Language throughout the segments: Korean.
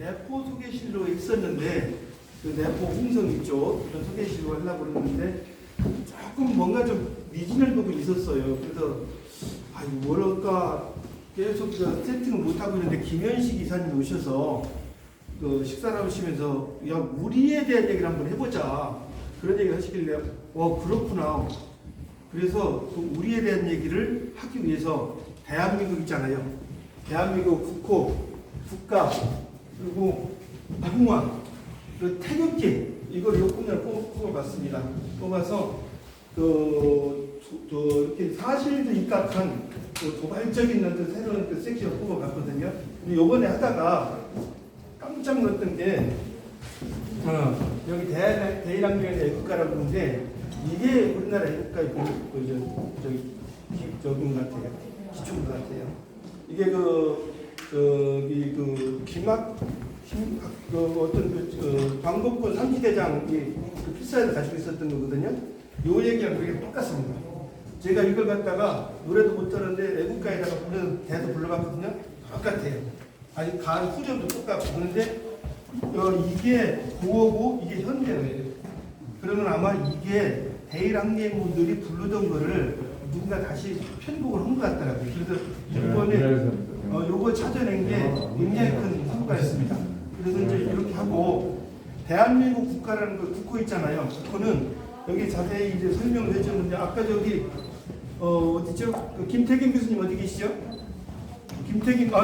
내포 소개실로 있었는데 그 내포 홍성 이쪽 그런 소개실로 하려고 그러는데 조금 뭔가 좀 미진한 부분이 있었어요. 그래서 아이 뭐랄까 계속 그 세팅을 못 하고 있는데 김현식 이사님 오셔서 그 식사를 하시면서 야 우리에 대한 얘기를 한번 해보자 그런 얘기를 하시길래 그렇구나. 그래서 그 우리에 대한 얘기를 하기 위해서 대한민국 있잖아요. 대한민국 국가 그리고 무궁화 그리고 태극기 이걸 요금을 뽑아봤습니다. 뽑아서 이렇게 사실도 입각한 도발적인 새로운 섹션을 뽑아봤거든요. 근데 요번에 하다가 깜짝 놀랐던 게 여기 대일학년의 애국가라고 하는데 이게 우리나라 애국가의 저기 같아요. 기초인 것 같아요. 이게 광복군 삼지대장이 필사에서 가지고 있었던 거거든요. 요 얘기랑 그게 똑같습니다. 제가 이걸 갖다가 노래도 못 들었는데 애국가에다가 대도 불러봤거든요. 똑같아요. 아니 간 후렴도 똑같고 그런데 이게 고어고 이게 현대예요. 그러면 아마 이게 대일학년분들이 부르던 거를 누군가 다시 편곡을 한 것 같더라고요. 그래서 이번에 요거 찾아낸 게 굉장히 큰 성과였습니다. 그래서 이제 이렇게 하고 대한민국 국가라는 거 국호 있잖아요. 국호는 여기 자세히 이제 설명을 해줬는데 아까 저기 어디죠? 김태균 교수님 어디 계시죠?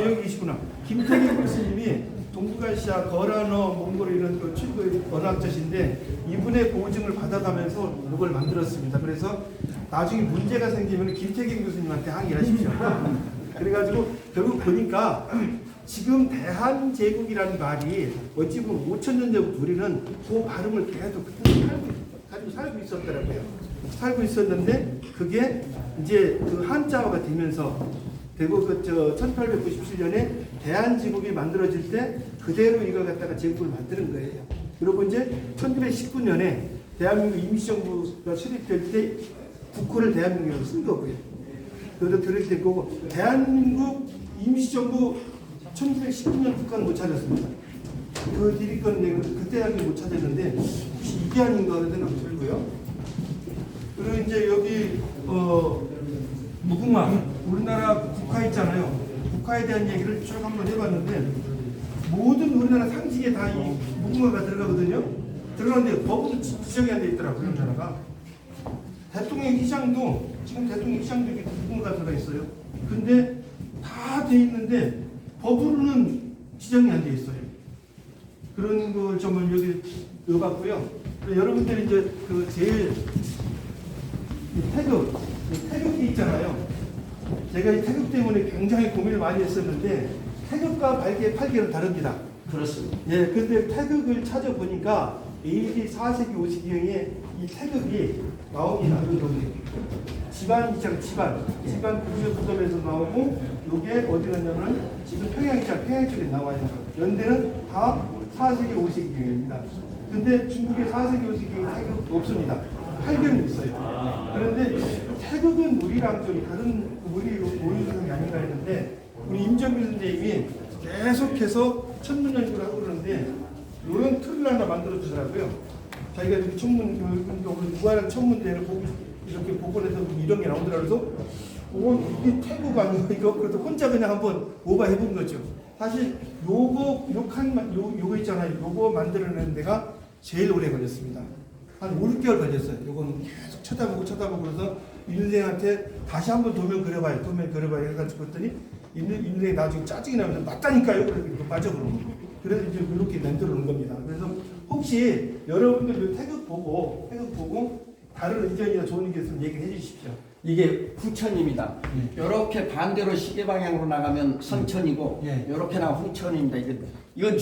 여기 계시구나. 김태균 교수님이 동북아시아 거란어, 몽골 이런 최고의 언어학자신데 이분의 보증을 받아가면서 이걸 만들었습니다. 그래서 나중에 문제가 생기면 김태균 교수님한테 항의를 하십시오. 그래가지고 결국 보니까 지금 대한제국이라는 말이 어찌 보면 5,000년 전부터 우리는 그 발음을 계속 가지고 살고 있었더라고요. 살고 있었는데 그게 이제 그 한자어가 되면서 되고 1897년에 대한제국이 만들어질 때 그대로 이걸 갖다가 제국을 만드는 거예요. 그리고 이제 1919년에 대한민국 임시정부가 수립될 때 국호를 대한민국으로 쓴 거고요. 그래서 들을 때 거고 대한민국 임시정부 1919년 국가는 못 찾았습니다. 그 뒤리 거는 내가 그때까지 못 찾았는데 혹시 이게 아닌가 하는 생각이 들고요. 그리고 이제 여기 무궁화 우리나라 국화 있잖아요. 국화에 대한 얘기를 쭉 한번 해봤는데 모든 우리나라 상식에 다 이 무궁화가 들어가거든요. 들어가는데 법으로 지정이 안 돼 있더라고요. 우리나라가 대통령 희장도 지금 대통령 희장도 이렇게 무궁화가 들어가 있어요. 근데 다 돼 있는데 법으로는 지정이 안 돼 있어요. 그런 걸 정말 여기 넣어봤고요. 여러분들이 이제 그 제일 태극기 있잖아요. 제가 이 태극 때문에 굉장히 고민을 많이 했었는데 태극과 팔개는 다릅니다. 그렇습니다. 예, 근데 태극을 찾아보니까 AD 4세기 5세기경에 이 태극이 나옵니다. 집안 구조 구점에서 나오고 요게 어디 갔냐면 지금 평양 쪽에 나와요. 연대는 다 4세기 5세기경입니다. 근데 중국의 4세기 5세기경 태극 없습니다. 팔개는 있어요. 그런데 태극은 우리랑 좀 다른 우리 사람이 아닌가 했는데 우리 임정규 선생님이 계속해서 천문연구를 하고 그러는데 이런 틀을 하나 만들어 주더라고요. 자기가 이렇게 무관한 천문대를 보고 이렇게 복원해서 이런 게 나오더라고요. 그래서 이게 태국 아니고 이거 그래도 혼자 그냥 한번 오버해본 거죠. 사실 요거 있잖아요. 요거 만들어내는 데가 제일 오래 걸렸습니다. 한 5, 6개월 걸렸어요. 요거는 계속 쳐다보고 그래서 인생한테 다시 한번 도면 그려봐요 해가지고 그랬더니 인생이 나중에 짜증이 나면서 맞다니까요. 그래서 맞아 그러고 그래서 이제 이렇게 만들어 놓은 겁니다. 그래서 혹시 여러분들 태극 보고 다른 의견이나 좋은 의견 있으면 얘기해 주십시오. 이게 후천입니다. 이렇게 반대로 시계 방향으로 나가면 선천이고 이렇게 나가면 홍천입니다. 이건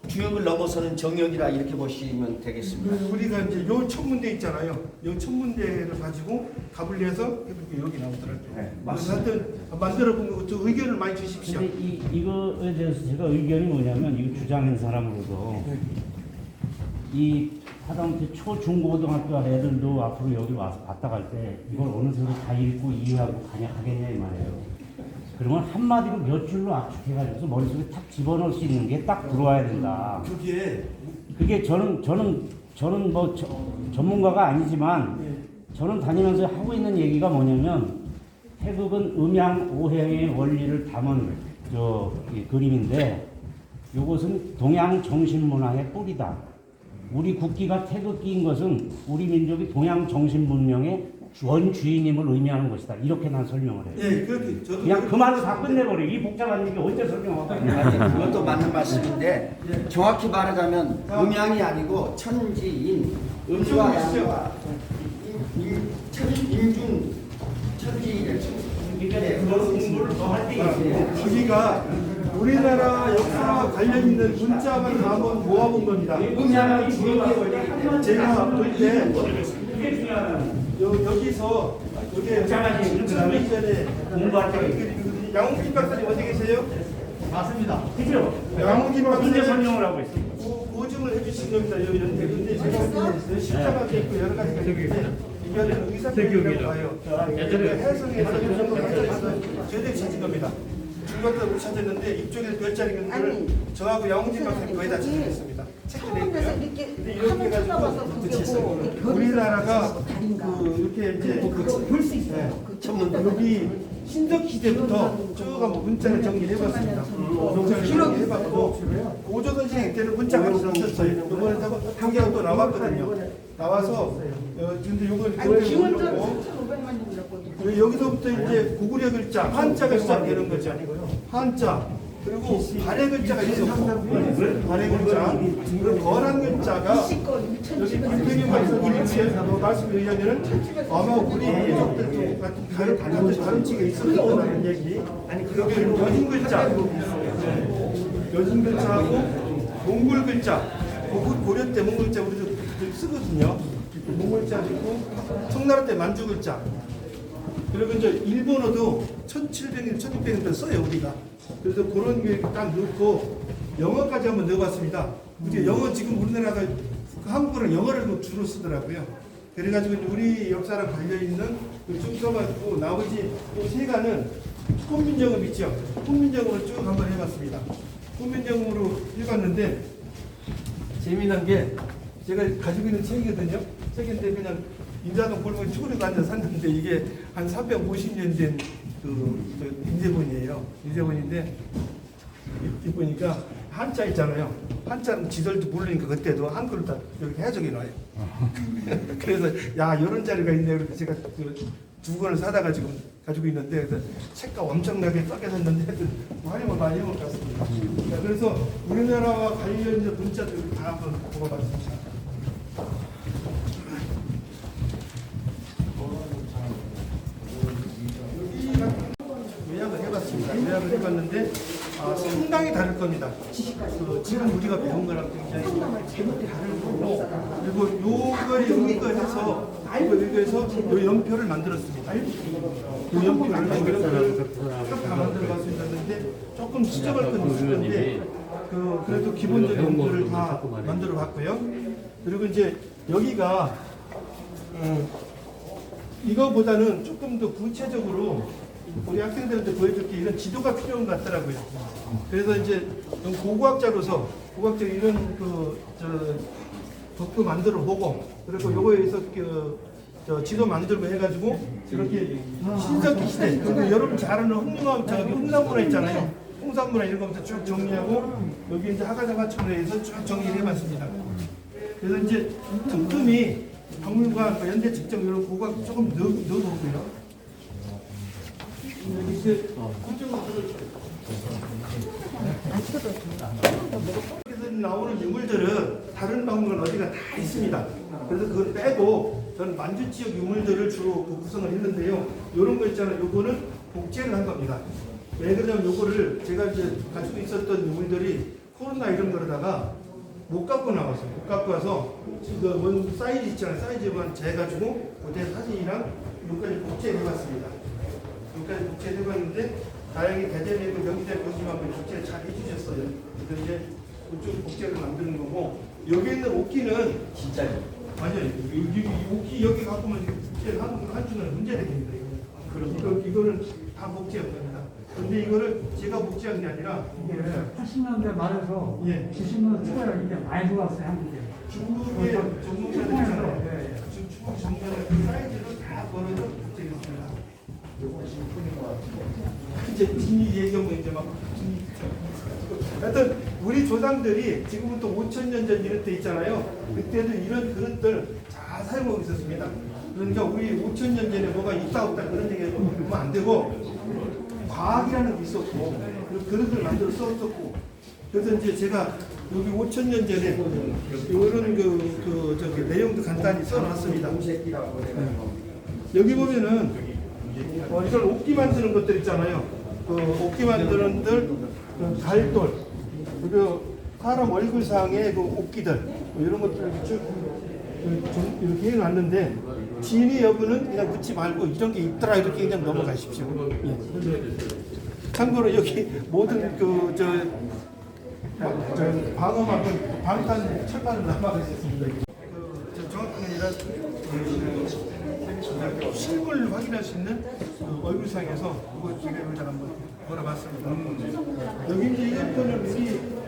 주역을 넘어서는 정역이라 이렇게 보시면 되겠습니다. 우리가 이제 요 천문대 있잖아요. 요 천문대를 가지고 가분리해서 여기 나오더라고요. 네, 그래서 하여튼 만들어 본 거 의견을 많이 주십시오. 근데 이거에 대해서 제가 의견이 뭐냐면 이거 주장한 사람으로서 이 하다못해 초중고등학교 애들도 앞으로 여기 와서 갔다 갈 때 이걸 어느 정도 다 읽고 이해하고 가냐 하겠냐 이 말이에요. 그러면 한마디로 몇 줄로 압축해가지고 머릿속에 탁 집어넣을 수 있는 게 딱 들어와야 된다. 그게 저는 뭐 전문가가 아니지만 저는 다니면서 하고 있는 얘기가 뭐냐면 태극은 음양 오행의 원리를 담은 이 그림인데 이것은 동양 정신문화의 뿌리다. 우리 국기가 태극기인 것은 우리 민족이 동양 정신문명의 원주인임을 의미하는 것이다. 이렇게 난 설명을 해요. 예, 그렇게 저도 그냥 그 말로 다 끝내버려. 이 복잡한 얘기 언제 설명하고. 그것도 맞는 말씀인데 정확히 말하자면 음양이 아니고 천지인 음과 양과 인중 천지를 공부를 더 할 때 있어요. 여기가 우리나라 역사와 관련 있는 문자만 한번 모아본 겁니다. 음양이 주역의 원리. 제가 볼때 그게 중요하다. 여기서 이게 복잡하지. 2000년 전에 공부할 때. 양홍진 박사님 어디 계세요? 맞습니다. 그죠? 양홍진 문제 박사님 설명을 하고 있습니다. 고증을 해주신 겁니다. 여기 연대. 근데 제가 볼때 십자가도 있고 여러 가지가 있는데 이거는 의사표현이라고 봐요. 해성에서 저희들이 찾은 겁니다. 중간도 찾았는데 이쪽에 별자리 있는 걸 저하고 양홍진 박사님 거의 다 찾아냈습니다. 책도 냈고요. 근데 이렇게 해가지고 우리나라가 이렇게 이제 볼 수 있어요. 여기 신적 시대부터 쭉 한번 문자를 정리해봤습니다. 정리해봤고 고조선시대 때는 문자가 없었어요. 이번에 한개가 또 나왔거든요. 나와서 근데 이건 기원전 여기서부터 이제 고구려 글자 한자가 시작되는 거죠. 한자 그리고 발해 글자가 있었고 발해 글자 그리고 거란 글자가 여기 김태균 박사님의 말씀에 의하면은 아마 우리 민족들 같은 가르치가 있었다는 얘기. 여기 여진 글자 여진 글자하고 몽골 글자 고려 때 몽골 글자 우리도 쓰거든요. 몽골 글자 있고 청나라 때 만주 글자. 그리고 이제 일본어도 1700년, 1600년 써요, 우리가. 그래서 그런 게 딱 넣고 영어까지 한번 넣어봤습니다. 이제 영어 지금 우리나라가 한국어랑 영어를 주로 쓰더라고요. 그래가지고 우리 역사랑 관련있는 쭉 써가지고 나머지 세 가는 훈민정음 있죠. 훈민정음을 쭉 한번 해봤습니다. 훈민정음으로 해봤는데 재미난 게 제가 가지고 있는 책이거든요. 책인데 그냥 인자동 골목에 쭈그리고 앉아 샀는데 이게 한 350년 된 인쇄본이에요. 인쇄본인데 이 보니까 한자 있잖아요. 한자는 지들도 모르니까 그때도 한글로 다 이렇게 해석해 놔요. 그래서 야 이런 자리가 있네. 그래서 제가 두 권을 사다가 지금 가지고 있는데 그래서 책가 엄청나게 싸게 샀는데 활용을 많이 해본 것 같습니다. 그래서 우리나라와 관련된 문자들 다 한번 보고봤습니다. 요약을 해봤는데 상당히 다를 겁니다. 지금 우리가 배운 거랑 굉장히 다를 거고 그리고 요걸 연결해서 요 연표를 만들었습니다. 요 연표를 다 만들어봤는데 조금 지적할 건 있을 건데 그래도 기본적인 연표를 다 만들어봤고요. 그리고 이제 여기가 이거보다는 조금 더 구체적으로 우리 학생들한테 보여줄 게 이런 지도가 필요한 것 같더라고요. 그래서 이제 고고학자로서 이런 덕도 만들어 보고 그리고 요거에 의해서 지도 만들고 해가지고 이렇게 신석기 시대 그리고 여러분 잘 아는 흥남문화 있잖아요. 홍산문화 이런 거부터 쭉 정리하고 여기 이제 하가자가천에 의해서 쭉 정리를 해봤습니다. 그래서 이제 틈틈이 박물관, 연대 직접 이런 고고학 조금 넣어보고요. 이제 여기서 나오는 유물들은 다른 박물관 어디가 다 있습니다. 그래서 그걸 빼고 저는 만주 지역 유물들을 주로 구성을 했는데요. 이런 거 있잖아요. 요거는 복제를 한 겁니다. 왜 그러냐면 요거를 제가 이제 가지고 있었던 유물들이 코로나 이런 거로다가 못 갖고 나왔어요. 못 갖고 와서 이거 사이즈 있잖아요. 사이즈만 재가지고 그때 사진이랑 여기까지 복제를 해봤습니다. 여기까지 복제를 해봤는데 다행히 대전에도 경기대 교수님하고 복제를 잘 해주셨어요. 그래서 이제 그쪽 복제를 만드는 거고 여기 있는 옷기는 진짜요? 맞아요. 옷기 여기 갖고 오면 복제를 한 주는 문제 되겠습니다. 이거는 다 복제한 겁니다. 근데 이거를 제가 묵지한 게 아니라 80년대 말에서 예. 90년대 초에 이제 많이 들어왔어요, 한국에. 중국의 전문가들 있잖아요. 예, 예. 지금 중국 전문가들 그 사이즈를 다 걸어서 되겠습니다. 이제 뒷 얘기하면 이제 막 하여튼 우리 조상들이 지금부터 5,000년 전 이럴 때 있잖아요. 그때도 이런 그릇들 잘 사용하고 있었습니다. 그러니까 우리 5,000년 전에 뭐가 있다 없다 그런 얘기 보면 안 되고 과학이라는 게 있었고 그 그릇을 만들어 썼었고 그래서 이제 제가 여기 5,000년 전에 이런 저기 내용도 간단히 써놨습니다. 여기 보면은 이걸 옥기 만드는 것들 있잖아요. 그 옥기 만드는 그 갈돌 그리고 사람 얼굴상의 그 옥기들 이런 것들 이렇게 쭉 이렇게 해놨는데 진위 여부는 그냥 묻지 말고 이런 게 있더라 이렇게 그냥 넘어가십시오. 예. 참고로 여기 모든 방어막은 방탄 철판으로 남아가 있습니다. 정확한 아니라 실물 확인할 수 있는 얼굴상에서 이거 제가 여기다가 한번 걸어봤습니다. 여기 이제 이것들은 우리